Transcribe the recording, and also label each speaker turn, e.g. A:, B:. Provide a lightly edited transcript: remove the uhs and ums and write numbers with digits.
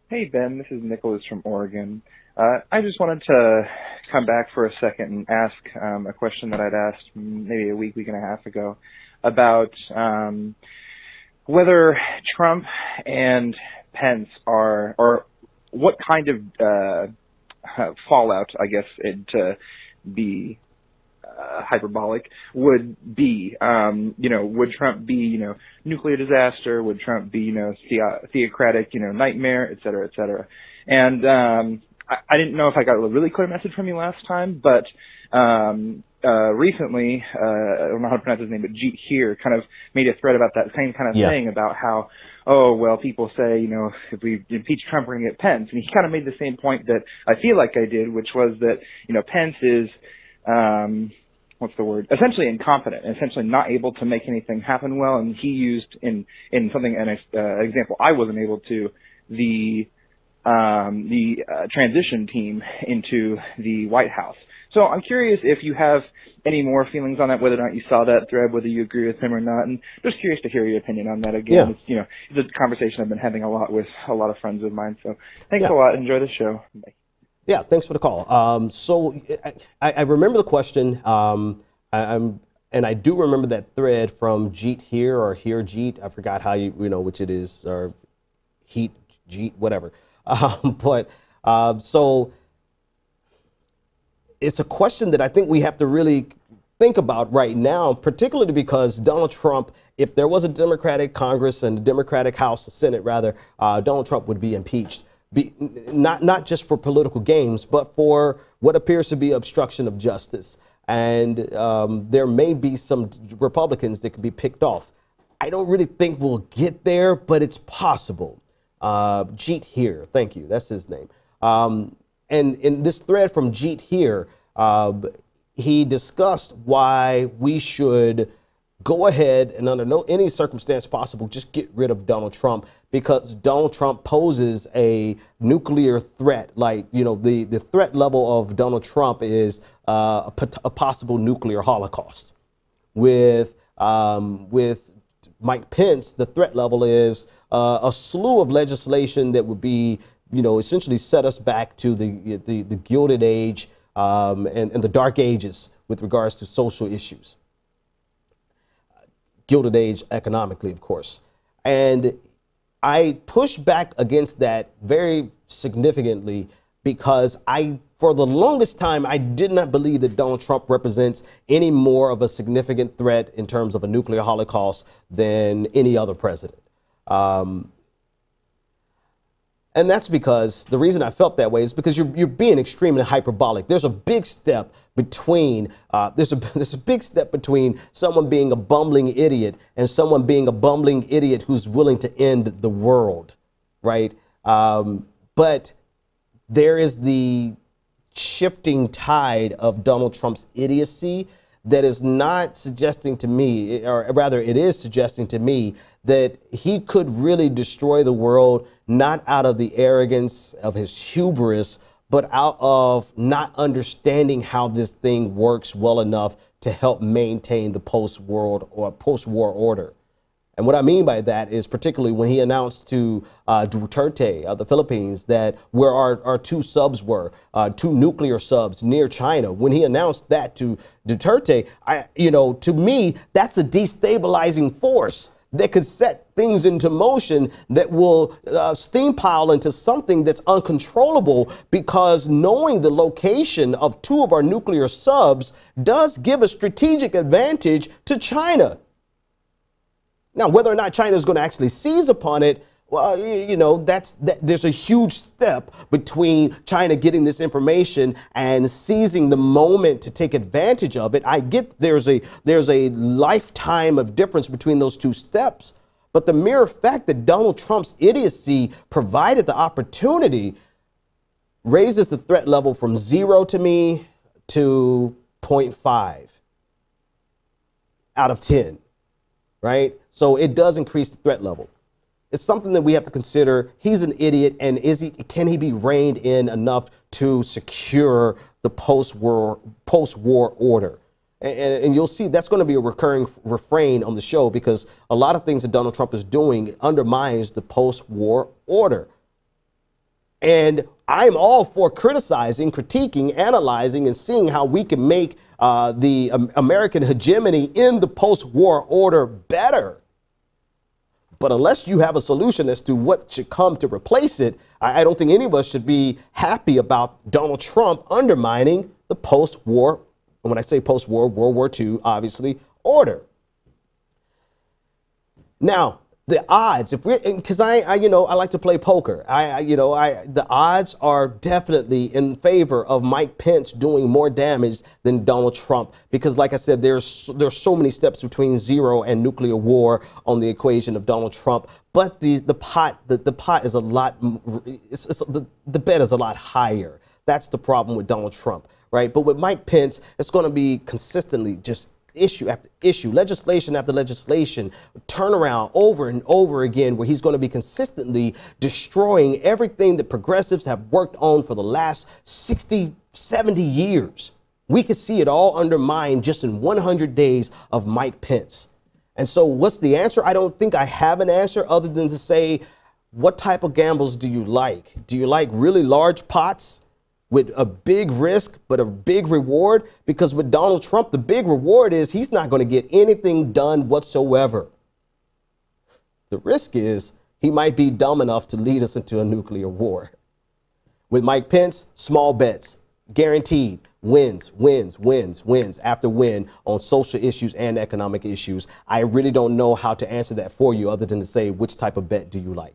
A: Hey Ben, this is Nicholas from Oregon. I just wanted to come back for a second and ask a question that I'd asked maybe a week and a half ago about whether Trump and Pence are, or what kind of fallout, I guess, to be hyperbolic, would be. Would Trump be, nuclear disaster? Would Trump be, theocratic, nightmare, et cetera, et cetera? And I didn't know if I got a really clear message from you last time, but recently, I don't know how to pronounce his name, but Jeet here kind of made a thread about that same kind of
B: Yeah.
A: thing about how, oh, well, people say, if we impeach Trump, we're going to get Pence. And he kind of made the same point that I feel like I did, which was that, Pence is, what's the word? Essentially incompetent, essentially not able to make anything happen well. And he used in something, an example I wasn't able to, the transition team into the White House. So I'm curious if you have any more feelings on that, whether or not you saw that thread, whether you agree with him or not, and just curious to hear your opinion on that again.
B: Yeah.
A: It's a conversation I've been having a lot with a lot of friends of mine. So thanks a
B: Yeah.
A: lot. Enjoy the show. Bye.
B: Yeah. Thanks for the call. I remember the question. And I do remember that thread from Jeet here or here Jeet. I forgot how which it is, or Heat Jeet, whatever. So it's a question that I think we have to really think about right now, particularly because Donald Trump, if there was a Democratic Congress and a Democratic House, Senate rather, Donald Trump would be impeached. Not just for political games, but for what appears to be obstruction of justice. And there may be some Republicans that can be picked off. I don't really think we'll get there, but it's possible. Jeet here, thank you, that's his name. And in this thread from Jeet here, he discussed why we should go ahead and under any circumstance possible, just get rid of Donald Trump, because Donald Trump poses a nuclear threat. Like, the threat level of Donald Trump is a possible nuclear holocaust. With Mike Pence, the threat level is a slew of legislation that would be, essentially set us back to the Gilded Age and the Dark Ages with regards to social issues. Gilded Age economically, of course. And I push back against that very significantly because for the longest time, I did not believe that Donald Trump represents any more of a significant threat in terms of a nuclear holocaust than any other president. And that's because the reason I felt that way is because you're being extremely hyperbolic. There's a big step between there's a big step between someone being a bumbling idiot and someone being a bumbling idiot who's willing to end the world, right? But there is the shifting tide of Donald Trump's idiocy that is not suggesting to me, or rather it is suggesting to me, that he could really destroy the world, not out of the arrogance of his hubris, but out of not understanding how this thing works well enough to help maintain the post-war order. And what I mean by that is particularly when he announced to Duterte of the Philippines that where our two subs were, two nuclear subs near China. When he announced that to Duterte, to me, that's a destabilizing force that could set things into motion that will steampile into something that's uncontrollable, because knowing the location of two of our nuclear subs does give a strategic advantage to China. Now, whether or not China is going to actually seize upon it, well, there's a huge step between China getting this information and seizing the moment to take advantage of it. I get there's a lifetime of difference between those two steps, but the mere fact that Donald Trump's idiocy provided the opportunity raises the threat level from 0 to me to 0.5 out of 10, right? So it does increase the threat level. It's something that we have to consider. He's an idiot, and can he be reined in enough to secure the post-war order? And you'll see that's going to be a recurring refrain on the show, because a lot of things that Donald Trump is doing undermines the post-war order. And I'm all for criticizing, critiquing, analyzing, and seeing how we can make the American hegemony in the post-war order better. But unless you have a solution as to what should come to replace it, I don't think any of us should be happy about Donald Trump undermining the post-war, and when I say post-war, World War II, obviously, order. Now, the odds, if we, because I like to play poker. The odds are definitely in favor of Mike Pence doing more damage than Donald Trump, because, like I said, there's so many steps between zero and nuclear war on the equation of Donald Trump. But the pot is a lot, the bet is a lot higher. That's the problem with Donald Trump, right? But with Mike Pence, it's going to be consistently just issue after issue, legislation after legislation, turnaround over and over again, where he's going to be consistently destroying everything that progressives have worked on for the last 60, 70 years. We could see it all undermined just in 100 days of Mike Pence. And so what's the answer? I don't think I have an answer other than to say, what type of gambles do you like? Do you like really large pots with a big risk, but a big reward? Because with Donald Trump, the big reward is he's not going to get anything done whatsoever. The risk is he might be dumb enough to lead us into a nuclear war. With Mike Pence, small bets, guaranteed wins, wins, wins, wins after win on social issues and economic issues. I really don't know how to answer that for you other than to say, which type of bet do you like?